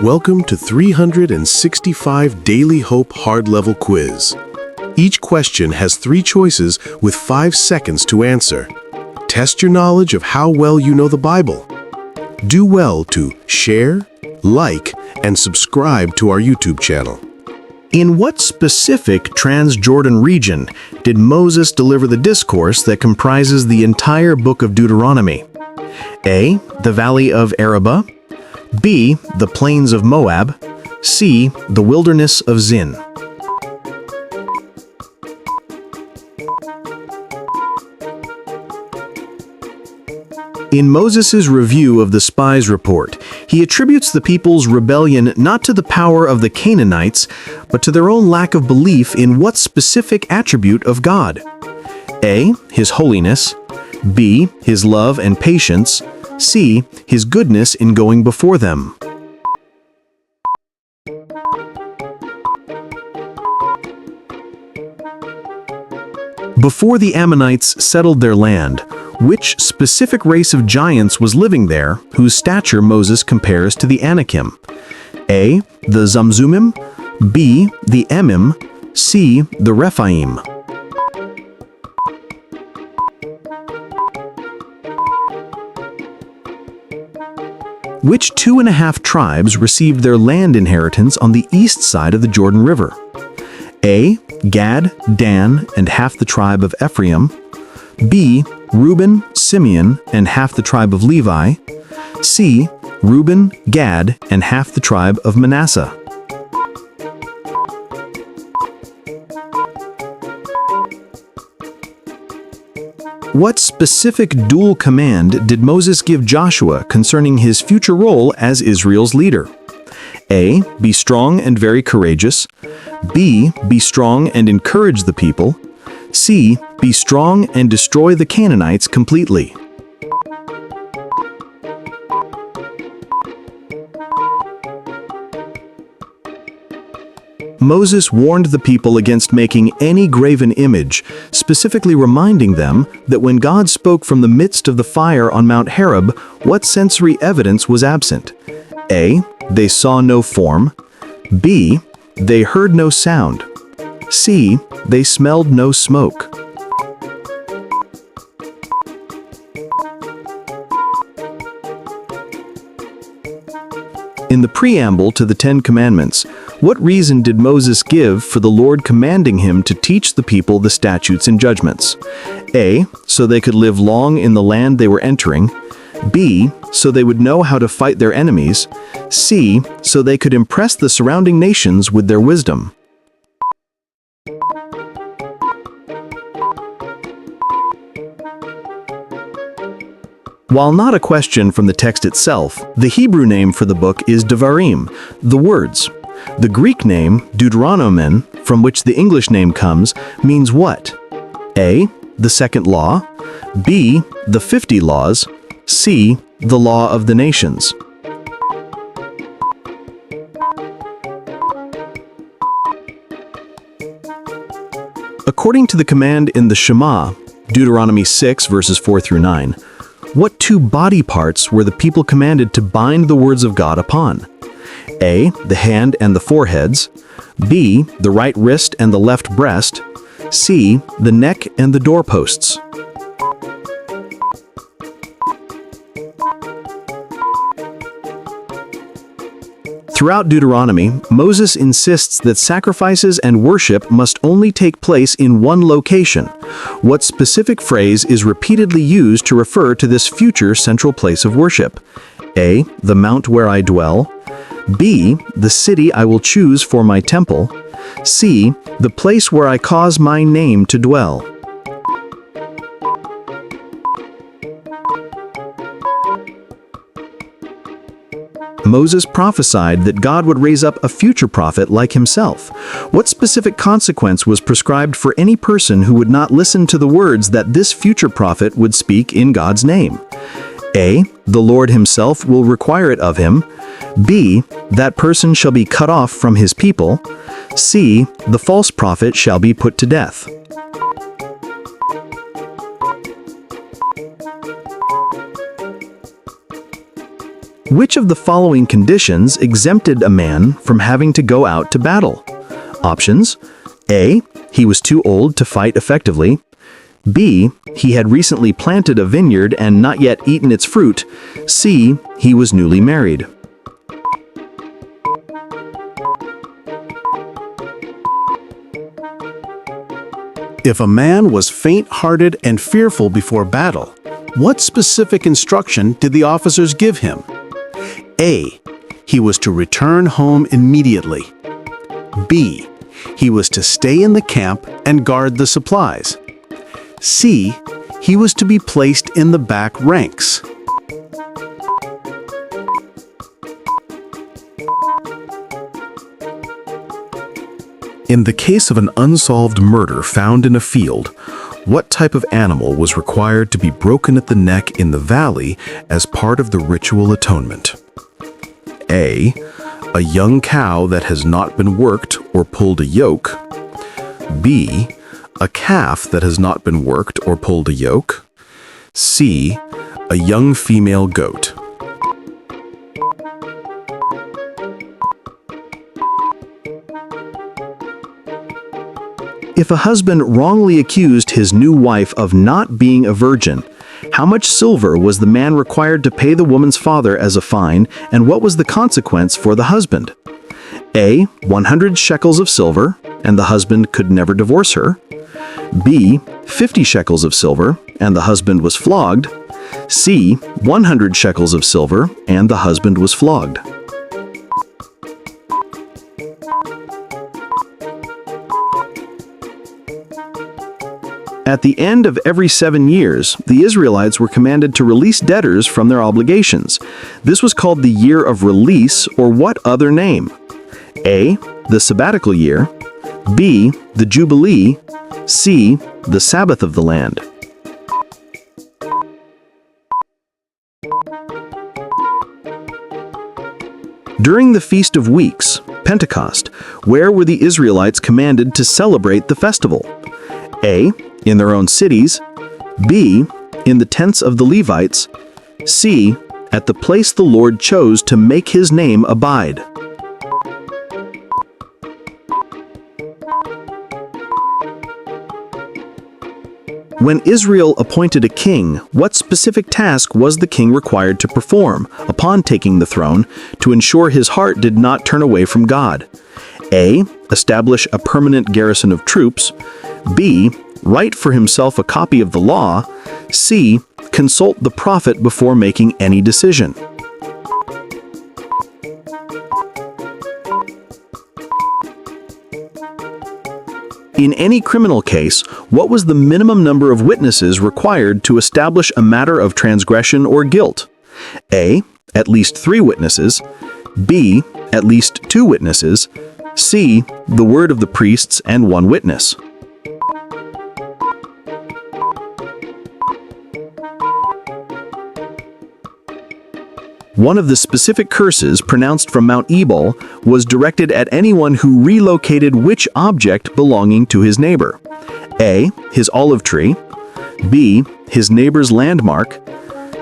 Welcome to 365 Daily Hope Hard Level Quiz. Each question has 3 choices with 5 seconds to answer. Test your knowledge of how well you know the Bible. Do well to share, like, and subscribe to our YouTube channel. In what specific Transjordan region did Moses deliver the discourse that comprises the entire book of Deuteronomy? A. The Valley of Arabah. B. The Plains of Moab. C. The Wilderness of Zin. In Moses' review of the spies' report, he attributes the people's rebellion not to the power of the Canaanites, but to their own lack of belief in what specific attribute of God? A. His holiness. B. His love and patience. C. His goodness in going before them. Before the Ammonites settled their land, which specific race of giants was living there whose stature Moses compares to the Anakim? A. The Zamzummim. B. The Emim. C. The Rephaim. Which 2.5 tribes received their land inheritance on the east side of the Jordan River? A. Gad, Dan, and half the tribe of Ephraim. B. Reuben, Simeon, and half the tribe of Levi. C. Reuben, Gad, and half the tribe of Manasseh. What specific dual command did Moses give Joshua concerning his future role as Israel's leader? A. Be strong and very courageous. B. Be strong and encourage the people. C. Be strong and destroy the Canaanites completely. Moses warned the people against making any graven image, specifically reminding them that when God spoke from the midst of the fire on Mount Horeb, what sensory evidence was absent? A. They saw no form. B. They heard no sound. C. They smelled no smoke. In the preamble to the 10 Commandments, what reason did Moses give for the Lord commanding him to teach the people the statutes and judgments? A. So they could live long in the land they were entering. B. So they would know how to fight their enemies. C. So they could impress the surrounding nations with their wisdom. While not a question from the text itself, the Hebrew name for the book is Devarim, the words. The Greek name, Deuteronomen, from which the English name comes, means what? A. The second law. B. The 50 laws. C. The law of the nations. According to the command in the Shema, Deuteronomy 6 verses 4 through 9, what 2 body parts were the people commanded to bind the words of God upon? A. The hand and the foreheads. B. The right wrist and the left breast. C. The neck and the doorposts. Throughout Deuteronomy, Moses insists that sacrifices and worship must only take place in one location. What specific phrase is repeatedly used to refer to this future central place of worship? A. The mount where I dwell. B. The city I will choose for my temple. C. The place where I cause my name to dwell. Moses prophesied that God would raise up a future prophet like himself. What specific consequence was prescribed for any person who would not listen to the words that this future prophet would speak in God's name? A. The Lord himself will require it of him. B. That person shall be cut off from his people. C. The false prophet shall be put to death. Which of the following conditions exempted a man from having to go out to battle? Options: A. He was too old to fight effectively. B. He had recently planted a vineyard and not yet eaten its fruit. C. He was newly married. If a man was faint-hearted and fearful before battle, what specific instruction did the officers give him? A. He was to return home immediately. B. He was to stay in the camp and guard the supplies. C. He was to be placed in the back ranks. In the case of an unsolved murder found in a field, what type of animal was required to be broken at the neck in the valley as part of the ritual atonement? A. A young cow that has not been worked or pulled a yoke. B. A calf that has not been worked or pulled a yoke. C. A young female goat. If a husband wrongly accused his new wife of not being a virgin, how much silver was the man required to pay the woman's father as a fine, and what was the consequence for the husband? A. 100 shekels of silver, and the husband could never divorce her. B. 50 shekels of silver, and the husband was flogged. C. 100 shekels of silver, and the husband was flogged. At the end of every 7 years, the Israelites were commanded to release debtors from their obligations. This was called the year of release, or what other name? A. The sabbatical year. B. The Jubilee. C. The Sabbath of the land. During the Feast of Weeks, Pentecost, where were the Israelites commanded to celebrate the festival? A. In their own cities. B. In the tents of the Levites. C. At the place the Lord chose to make his name abide. When Israel appointed a king, what specific task was the king required to perform upon taking the throne to ensure his heart did not turn away from God? A. Establish a permanent garrison of troops. B. Write for himself a copy of the law. C. Consult the prophet before making any decision. In any criminal case, what was the minimum number of witnesses required to establish a matter of transgression or guilt? A. At least 3 witnesses. B. At least 2 witnesses. C. The word of the priests and 1 witness. One of the specific curses pronounced from Mount Ebal was directed at anyone who relocated which object belonging to his neighbor? A. His olive tree. B. His neighbor's landmark.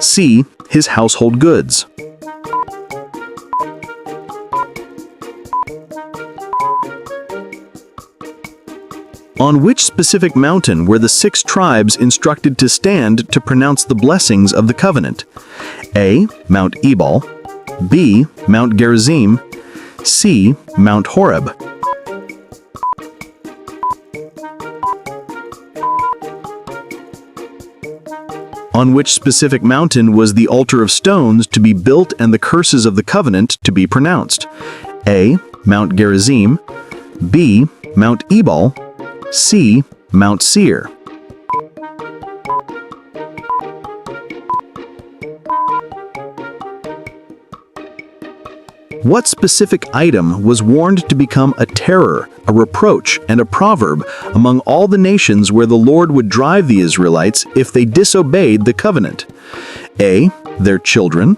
C. His household goods. On which specific mountain were the 6 tribes instructed to stand to pronounce the blessings of the covenant? A. Mount Ebal. B. Mount Gerizim. C. Mount Horeb. On which specific mountain was the altar of stones to be built and the curses of the covenant to be pronounced? A. Mount Gerizim. B. Mount Ebal. C. Mount Seir. What specific item was warned to become a terror, a reproach, and a proverb among all the nations where the Lord would drive the Israelites if they disobeyed the covenant? A. Their children.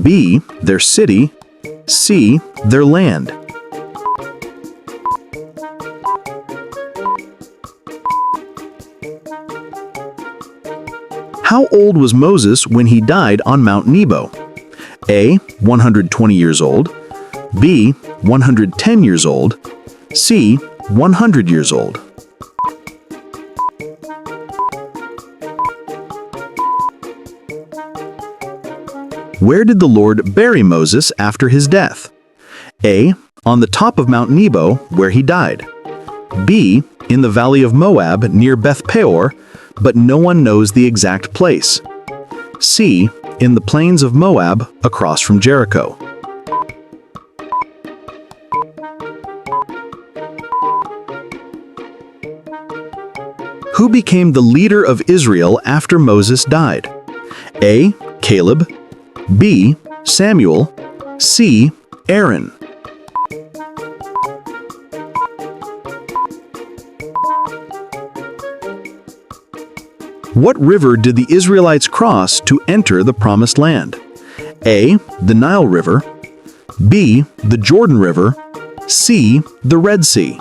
B. Their city. C. Their land. How old was Moses when he died on Mount Nebo? A. 120 years old, B. 110 years old, C. 100 years old. Where did the Lord bury Moses after his death? A. On the top of Mount Nebo, where he died. B. In the valley of Moab, near Beth Peor, but no one knows the exact place. C. In the plains of Moab, across from Jericho. Who became the leader of Israel after Moses died? A. Caleb, B. Samuel, C. Aaron. What river did the Israelites cross to enter the Promised Land? A. The Nile River, B. The Jordan River, C. The Red Sea.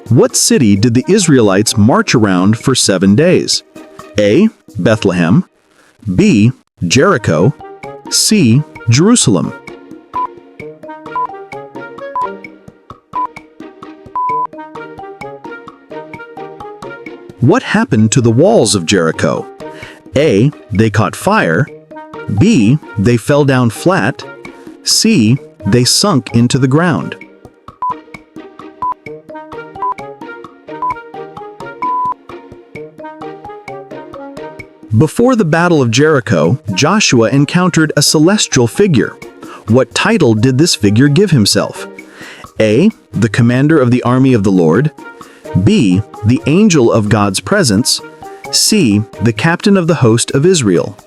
What city did the Israelites march around for 7 days? A. Bethlehem, B. Jericho, C. Jerusalem. What happened to the walls of Jericho? A. They caught fire, B. They fell down flat, C. They sunk into the ground. Before the Battle of Jericho, Joshua encountered a celestial figure. What title did this figure give himself? A. The commander of the army of the Lord, B. The angel of God's presence, C. The captain of the host of Israel.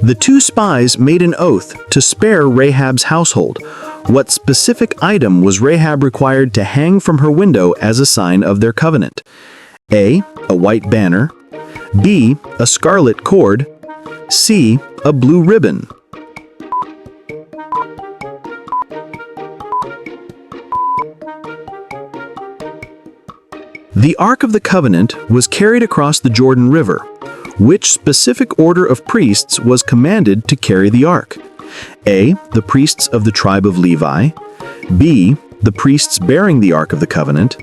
The two spies made an oath to spare Rahab's household. What specific item was Rahab required to hang from her window as a sign of their covenant? A. A white banner, B. A scarlet cord, C. A blue ribbon. The Ark of the Covenant was carried across the Jordan River. Which specific order of priests was commanded to carry the Ark? A. The priests of the tribe of Levi, B. The priests bearing the Ark of the Covenant,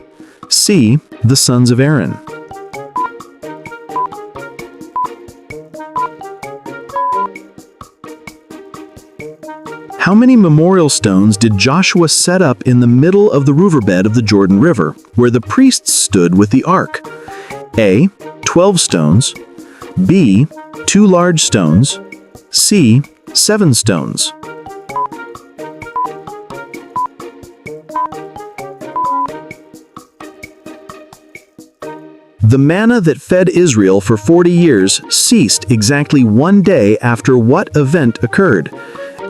C. The sons of Aaron. How many memorial stones did Joshua set up in the middle of the riverbed of the Jordan River, where the priests stood with the Ark? A. 12 stones, B. 2 large stones, C. 7 stones. The manna that fed Israel for 40 years ceased exactly 1 day after what event occurred?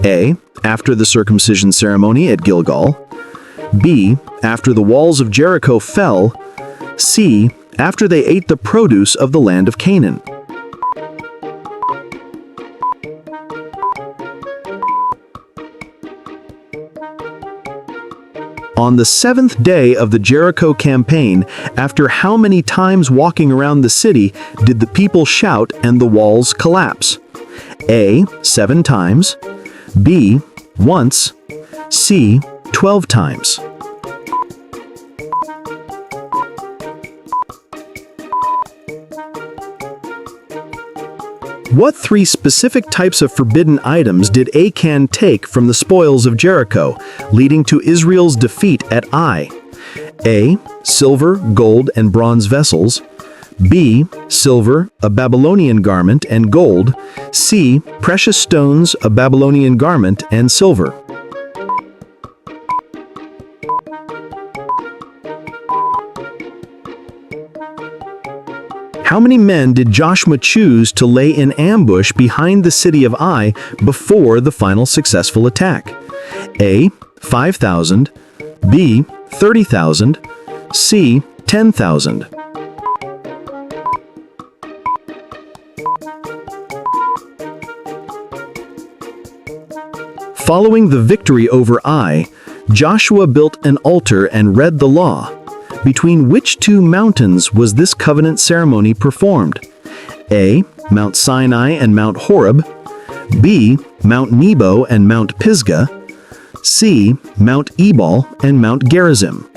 A. After the circumcision ceremony at Gilgal, B. After the walls of Jericho fell, C. After they ate the produce of the land of Canaan. On the 7th day of the Jericho campaign, after how many times walking around the city did the people shout and the walls collapse? A. 7 times, B. Once, C. 12 times. What 3 specific types of forbidden items did Achan take from the spoils of Jericho, leading to Israel's defeat at Ai? A. Silver, gold, and bronze vessels, B. Silver, a Babylonian garment and gold, C. Precious stones, a Babylonian garment and silver. How many men did Joshua choose to lay in ambush behind the city of Ai before the final successful attack? A. 5,000, B. 30,000, C. 10,000. Following the victory over Ai, Joshua built an altar and read the law. Between which two mountains was this covenant ceremony performed? A. Mount Sinai and Mount Horeb. B. Mount Nebo and Mount Pisgah. C. Mount Ebal and Mount Gerizim.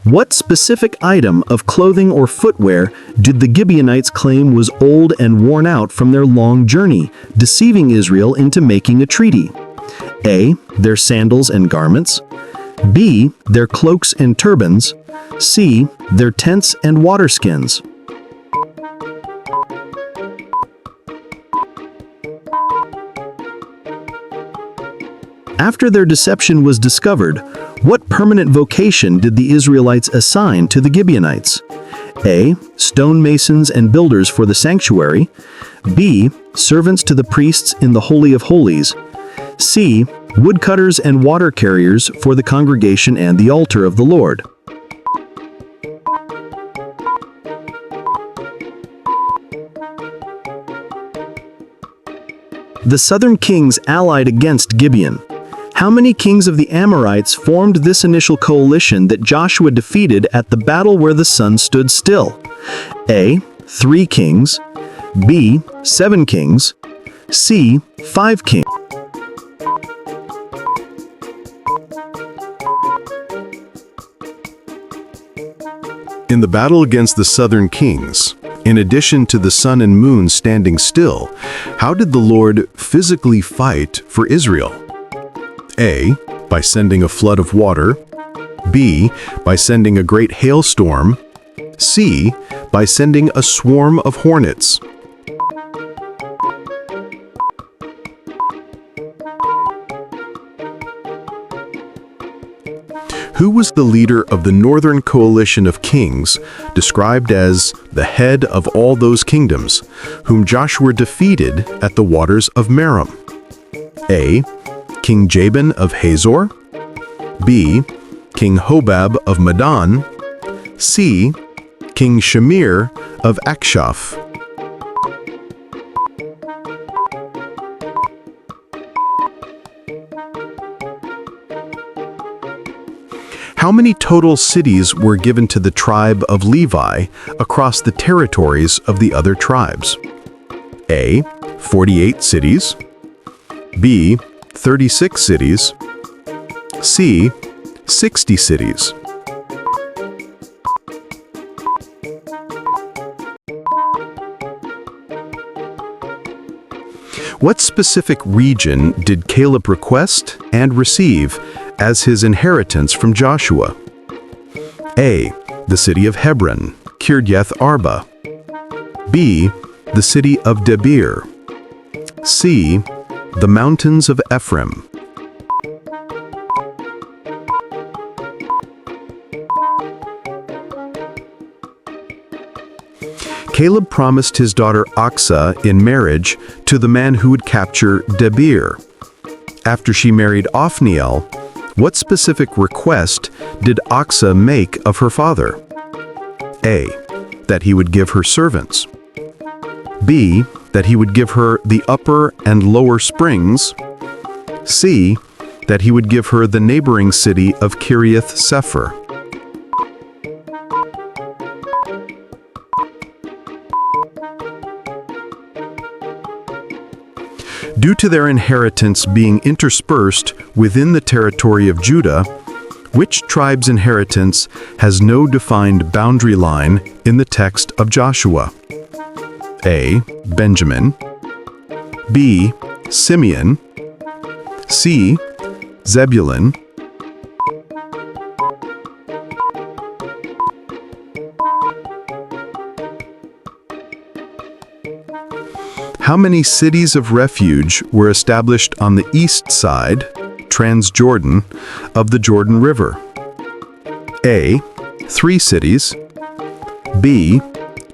What specific item of clothing or footwear did the Gibeonites claim was old and worn out from their long journey, deceiving Israel into making a treaty? A. Their sandals and garments. B. Their cloaks and turbans. C. Their tents and waterskins. After their deception was discovered, what permanent vocation did the Israelites assign to the Gibeonites? A. Stonemasons and builders for the sanctuary. B. Servants to the priests in the Holy of Holies. C. Woodcutters and water carriers for the congregation and the altar of the Lord. The southern kings allied against Gibeon. How many kings of the Amorites formed this initial coalition that Joshua defeated at the battle where the sun stood still? A. 3 kings. B. 7 kings. C. 5 kings. In the battle against the southern kings, in addition to the sun and moon standing still, how did the Lord physically fight for Israel? A. By sending a flood of water. B. By sending a great hailstorm. C. By sending a swarm of hornets. Who was the leader of the northern coalition of kings, described as the head of all those kingdoms, whom Joshua defeated at the waters of Merom? A. King Jabin of Hazor. B. King Hobab of Madon. C. King Shamir of Akshaph. How many total cities were given to the tribe of Levi across the territories of the other tribes? A. 48 cities. B. 36 cities. C. 60 cities. What specific region did Caleb request and receive as his inheritance from Joshua? A. The city of Hebron, Kirjath Arba. B. The city of Debir. C. The mountains of Ephraim. Caleb promised his daughter Aksa in marriage to the man who would capture Debir. After she married Othniel, what specific request did Aksa make of her father? A. That he would give her servants. B. That he would give her the upper and lower springs. C. That he would give her the neighboring city of Kiriath Sepher. Due to their inheritance being interspersed within the territory of Judah, which tribe's inheritance has no defined boundary line in the text of Joshua? A. Benjamin. B. Simeon. C. Zebulun. How many cities of refuge were established on the east side, Transjordan, of the Jordan River? A. 3 cities. B.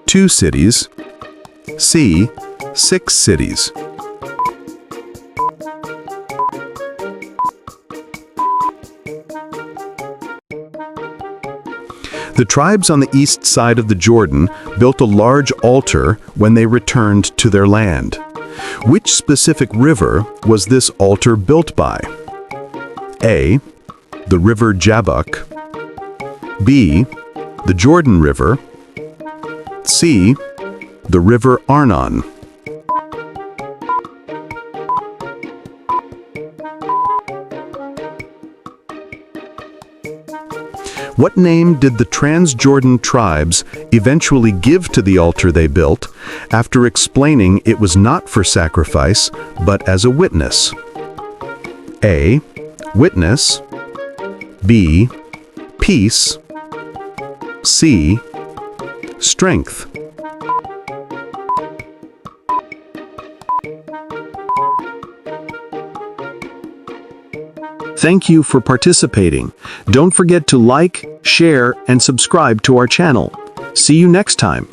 2 cities. C. 6 cities. The tribes on the east side of the Jordan built a large altar when they returned to their land. Which specific river was this altar built by? A. The river Jabbok. B. The Jordan River. C. The river Arnon. What name did the Transjordan tribes eventually give to the altar they built after explaining it was not for sacrifice, but as a witness? A. Witness. B. Peace. C. Strength. Thank you for participating. Don't forget to like, share, and subscribe to our channel. See you next time.